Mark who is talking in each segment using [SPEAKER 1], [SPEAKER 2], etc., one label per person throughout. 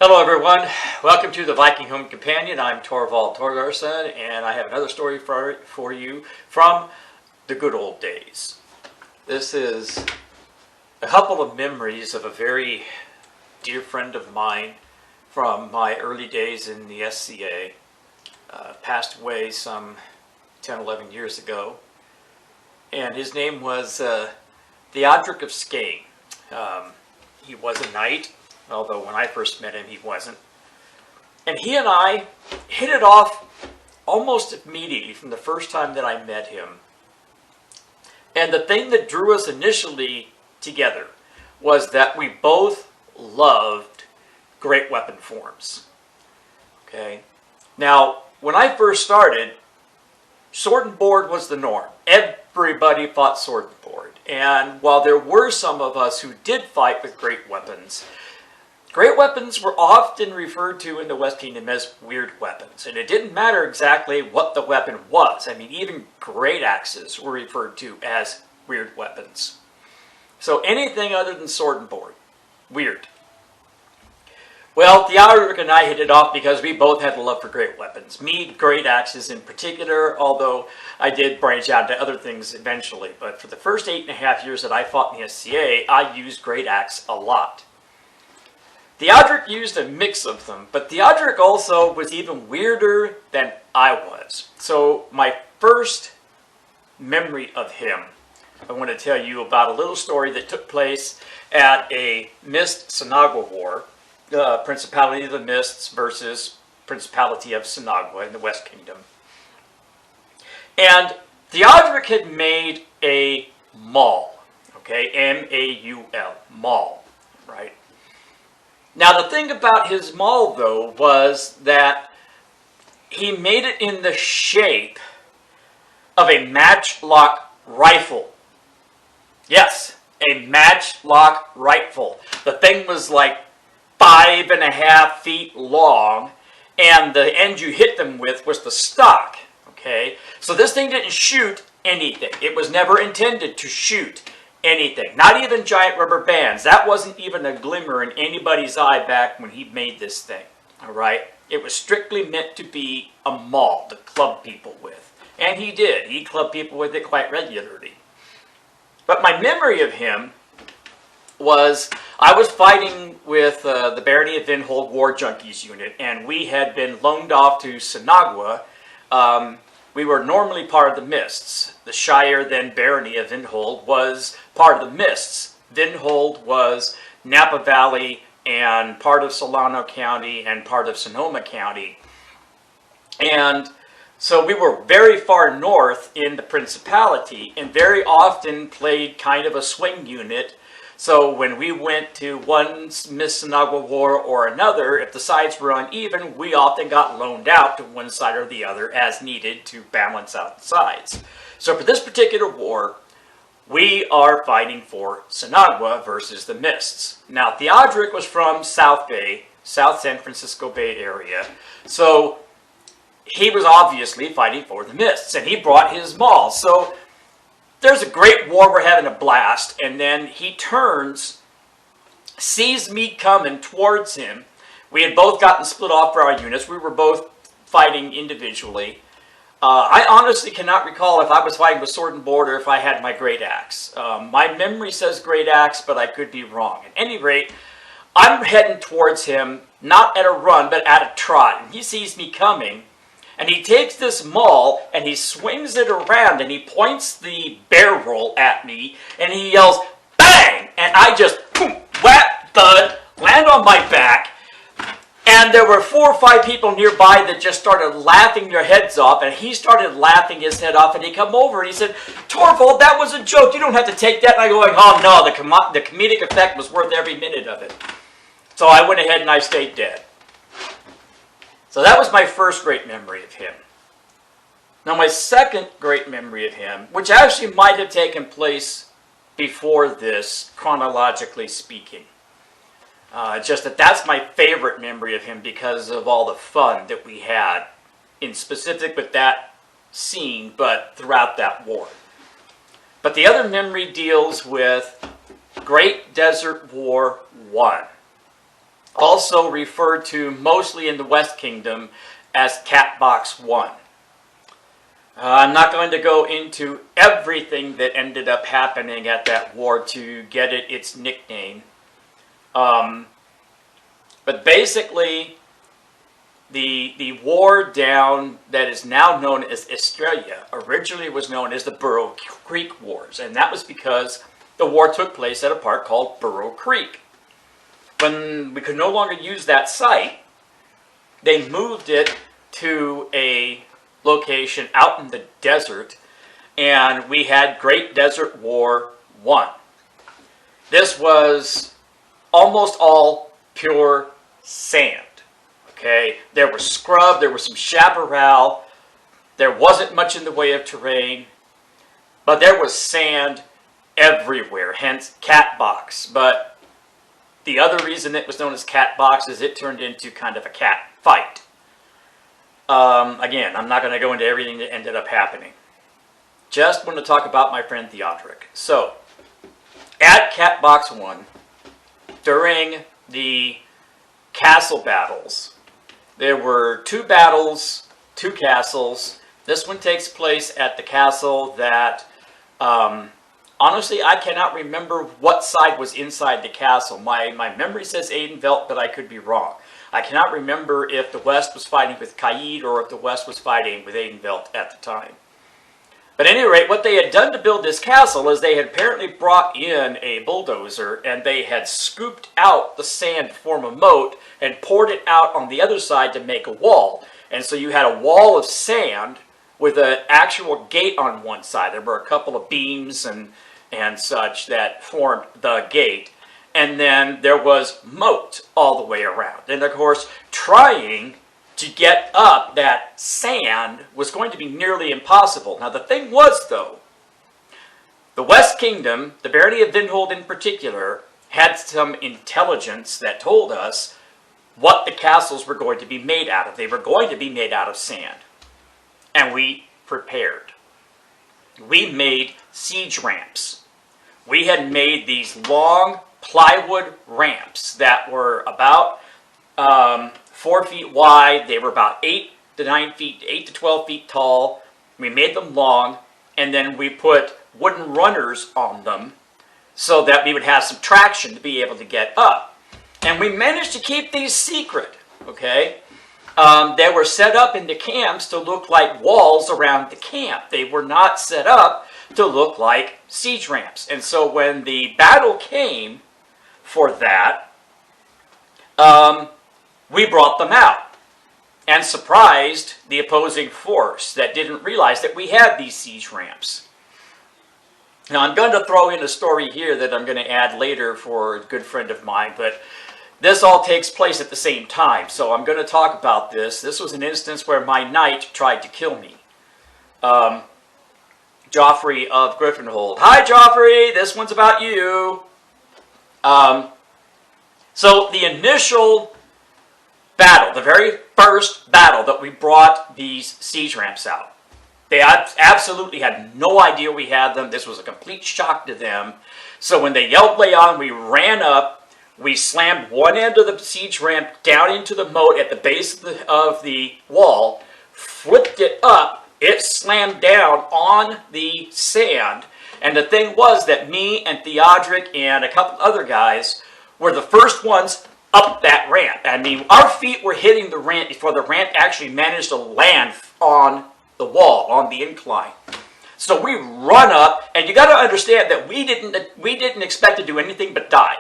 [SPEAKER 1] Hello everyone, welcome to the Viking Home Companion. I'm Torvald Torgarson, and I have another story for you from the good old days. This is a couple of memories of a very dear friend of mine from my early days in the SCA. Passed away some 10, 11 years ago, and his name was Theodrik of Skane. He was a knight, although when I first met him, he wasn't. And he and I hit it off almost immediately from the first time that I met him. And the thing that drew us initially together was that we both loved great weapon forms. Okay. Now, when I first started, sword and board was the norm. Everybody fought sword and board. And while there were some of us who did fight with great weapons were often referred to in the West Kingdom as weird weapons. And it didn't matter exactly what the weapon was. I mean, even great axes were referred to as weird weapons. So anything other than sword and board, weird. Well, Theodrik and I hit it off because we both had a love for great weapons. Me, great axes in particular, although I did branch out to other things eventually. But for the first 8.5 years that I fought in the SCA, I used great axe a lot. Theodrik used a mix of them, but Theodrik also was even weirder than I was. So my first memory of him, I want to tell you about a little story that took place at a Mist-Sinagua war. Principality of the Mists versus Principality of Sinagua in the West Kingdom. And Theodrik had made a maul, okay, M-A-U-L, maul, right? Now the thing about his maul, though, was that he made it in the shape of a matchlock rifle. Yes, a matchlock rifle. The thing was like 5.5 feet long, and the end you hit them with was the stock, okay? So this thing didn't shoot anything. It was never intended to shoot anything, not even giant rubber bands. That wasn't even a glimmer in anybody's eye back when he made this thing, all right? It was strictly meant to be a maul to club people with, and he did. He clubbed people with it quite regularly. But my memory of him was I was fighting with the Barony of Griffinhold War Junkies unit, and we had been loaned off to Sinagua. We were normally part of the Mists. The Shire, then Barony of Griffinhold, was part of the Mists. Griffinhold was Napa Valley and part of Solano County and part of Sonoma County. And so we were very far north in the Principality and very often played kind of a swing unit. So when we went to one Mist-Sinagua war or another, if the sides were uneven, we often got loaned out to one side or the other as needed to balance out the sides. So for this particular war, we are fighting for Sinagua versus the Mists. Now, Theodrik was from South Bay, South San Francisco Bay area, so he was obviously fighting for the Mists, and he brought his maul. So there's a great war, we're having a blast, and then he turns, sees me coming towards him. We had both gotten split off for our units. We were both fighting individually. I honestly cannot recall if I was fighting with sword and board or if I had my great axe. My memory says great axe, but I could be wrong. At any rate, I'm heading towards him, not at a run, but at a trot, and he sees me coming. And he takes this maul and he swings it around and he points the barrel at me and he yells, bang! And I just, boom, whap, thud, land on my back. And there were 4 or 5 people nearby that just started laughing their heads off, and he started laughing his head off, and he come over and he said, Torvald, that was a joke. You don't have to take that. And I go, oh no, the comedic effect was worth every minute of it. So I went ahead and I stayed dead. So that was my first great memory of him. Now my second great memory of him, which actually might have taken place before this, chronologically speaking. Just that's my favorite memory of him because of all the fun that we had, in specific with that scene, but throughout that war. But the other memory deals with Great Desert War I. also referred to mostly in the West Kingdom as Catbox 1. I'm not going to go into everything that ended up happening at that war to get it its nickname. But basically, the war down that is now known as Australia originally was known as the Burrow Creek Wars, and that was because the war took place at a park called Burrow Creek. When we could no longer use that site, they moved it to a location out in the desert, and we had Great Desert War I. This was almost all pure sand. Okay, there was scrub, there was some chaparral, there wasn't much in the way of terrain, but there was sand everywhere, hence Catbox. But the other reason it was known as Catbox is it turned into kind of a cat fight. Again, I'm not going to go into everything that ended up happening. Just want to talk about my friend Theodrik. So, at Catbox 1, during the castle battles, there were 2 battles, 2 castles. This one takes place at the castle that, honestly, I cannot remember what side was inside the castle. My memory says Aidenvelt, but I could be wrong. I cannot remember if the West was fighting with Caid or if the West was fighting with Aidenvelt at the time. But at any rate, what they had done to build this castle is they had apparently brought in a bulldozer and they had scooped out the sand to form a moat and poured it out on the other side to make a wall. And so you had a wall of sand with an actual gate on one side. There were a couple of beams and such that formed the gate. And then there was moat all the way around. And of course, trying to get up that sand was going to be nearly impossible. Now the thing was, though, the West Kingdom, the barony of Griffinhold in particular, had some intelligence that told us what the castles were going to be made out of. They were going to be made out of sand. And we prepared. We made siege ramps. We had made these long plywood ramps that were about 4 feet wide. They were about 8 to 9 feet, 8 to 12 feet tall. We made them long, and then we put wooden runners on them so that we would have some traction to be able to get up. And we managed to keep these secret, okay? They were set up in the camps to look like walls around the camp. They were not set up to look like siege ramps. And so when the battle came for that, we brought them out and surprised the opposing force that didn't realize that we had these siege ramps. Now I'm going to throw in a story here that I'm going to add later for a good friend of mine, but this all takes place at the same time, so I'm going to talk about this. This was an instance where my knight tried to kill me. Geoffrey of Griffinhold. Hi, Geoffrey! This one's about you. So the initial battle, the very first battle that we brought these siege ramps out, they absolutely had no idea we had them. This was a complete shock to them. So when they yelled lay on, we ran up, we slammed one end of the siege ramp down into the moat at the base of the wall, flipped it up, it slammed down on the sand, and the thing was that me and Theodrik and a couple other guys were the first ones up that ramp. I mean, our feet were hitting the ramp before the ramp actually managed to land on the wall, on the incline. So we run up, and you got to understand that we didn't expect to do anything but die.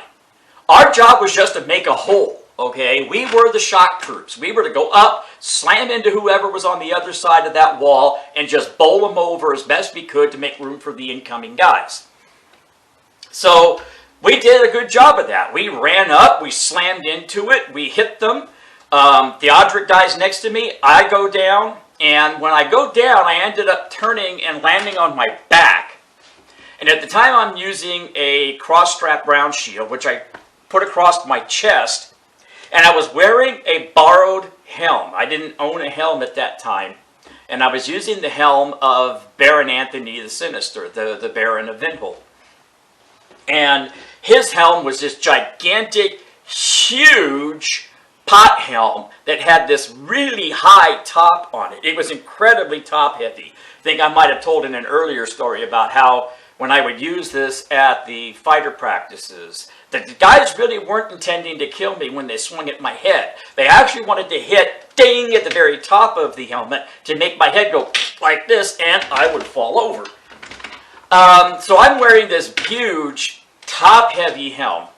[SPEAKER 1] Our job was just to make a hole, okay? We were the shock troops. We were to go up, slam into whoever was on the other side of that wall, and just bowl them over as best we could to make room for the incoming guys. So we did a good job of that. We ran up, we slammed into it, we hit them. Theodrik dies next to me, I go down, and when I go down, I ended up turning and landing on my back. And at the time, I'm using a cross-strap round shield, which I put across my chest, and I was wearing a borrowed helm. I didn't own a helm at that time, and I was using the helm of Baron Anthony the Sinister, the Baron of Griffinhold. And his helm was this gigantic, huge pot helm that had this really high top on it. It was incredibly top heavy. I think I might have told in an earlier story about how when I would use this at the fighter practices, that the guys really weren't intending to kill me when they swung at my head. They actually wanted to hit ding at the very top of the helmet to make my head go like this, and I would fall over. So I'm wearing this huge top-heavy helm,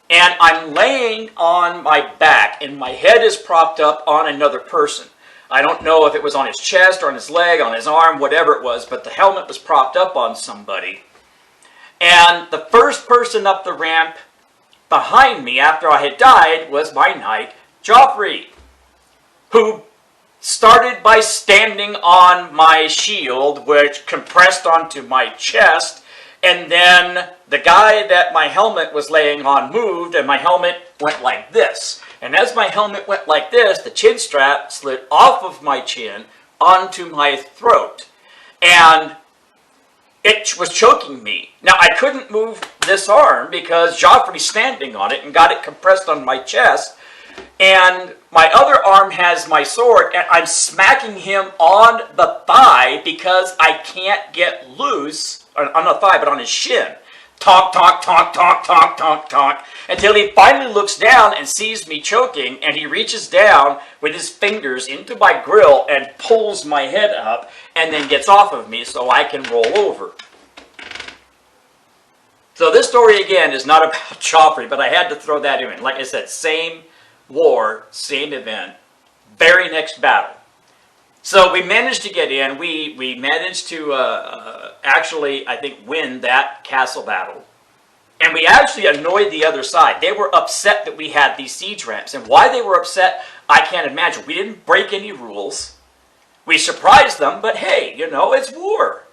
[SPEAKER 1] and I'm laying on my back, and my head is propped up on another person. I don't know if it was on his chest or on his leg, on his arm, whatever it was, but the helmet was propped up on somebody. And the first person up the ramp behind me after I had died was my knight, Geoffrey, who started by standing on my shield, which compressed onto my chest, and then the guy that my helmet was laying on moved, and my helmet went like this. And as my helmet went like this, the chin strap slid off of my chin onto my throat. And it was choking me. Now, I couldn't move this arm because Geoffrey's standing on it and got it compressed on my chest. And my other arm has my sword, and I'm smacking him on the thigh because I can't get loose, on the thigh, but on his shin. Tonk, tonk, tonk, tonk, tonk, tonk, tonk, until he finally looks down and sees me choking, and he reaches down with his fingers into my grill and pulls my head up and then gets off of me so I can roll over. So this story, again, is not about Geoffrey, but I had to throw that in. Like I said, same war, same event, very next battle. So we managed to get in. We managed to actually, I think, win that castle battle. And we actually annoyed the other side. They were upset that we had these siege ramps. And why they were upset, I can't imagine. We didn't break any rules. We surprised them, but hey, you know, it's war.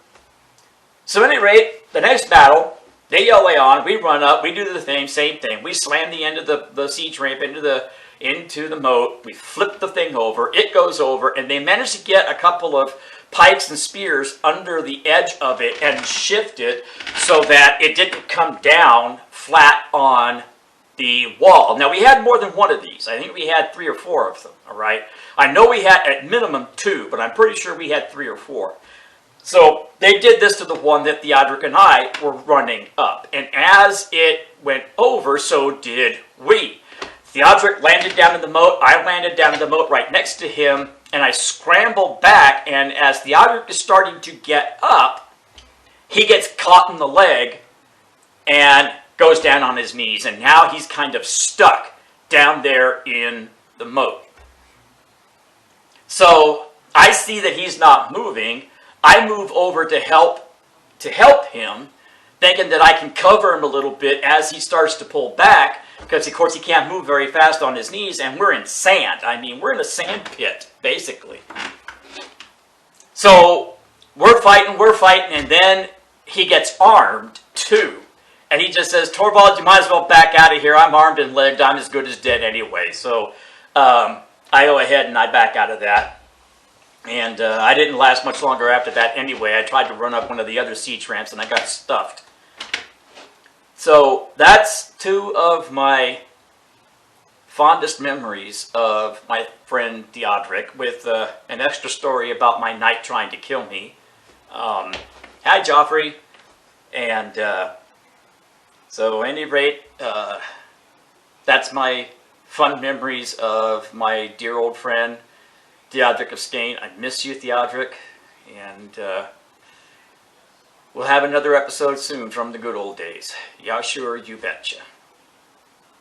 [SPEAKER 1] So at any rate, the next battle, they yell way on, we run up, we do the thing, same thing. We slam the end of the siege ramp into the moat, we flip the thing over, it goes over, and they manage to get a couple of pikes and spears under the edge of it and shift it so that it didn't come down flat on the wall. Now, we had more than one of these. I think we had 3 or 4 of them, all right? I know we had at minimum 2, but I'm pretty sure we had 3 or 4. So they did this to the one that Theodrik and I were running up. And as it went over, so did we. Theodrik landed down in the moat. I landed down in the moat right next to him. And I scrambled back. And as Theodrik is starting to get up, he gets caught in the leg and goes down on his knees. And now he's kind of stuck down there in the moat. So I see that he's not moving. I move over to help him, thinking that I can cover him a little bit as he starts to pull back, because of course he can't move very fast on his knees, and we're in sand. I mean, we're in a sand pit, basically. So we're fighting, and then he gets armed too. And he just says, Torvald, you might as well back out of here. I'm armed and legged. I'm as good as dead anyway. So I go ahead and I back out of that. And I didn't last much longer after that anyway. I tried to run up one of the other siege ramps and I got stuffed. So that's 2 of my fondest memories of my friend Theodrik, with an extra story about my knight trying to kill me. Hi, Geoffrey. And so at any rate, that's my fun memories of my dear old friend Theodrik of Skane. I miss you, Theodrik, and we'll have another episode soon from the good old days. Yeah, sure, you betcha.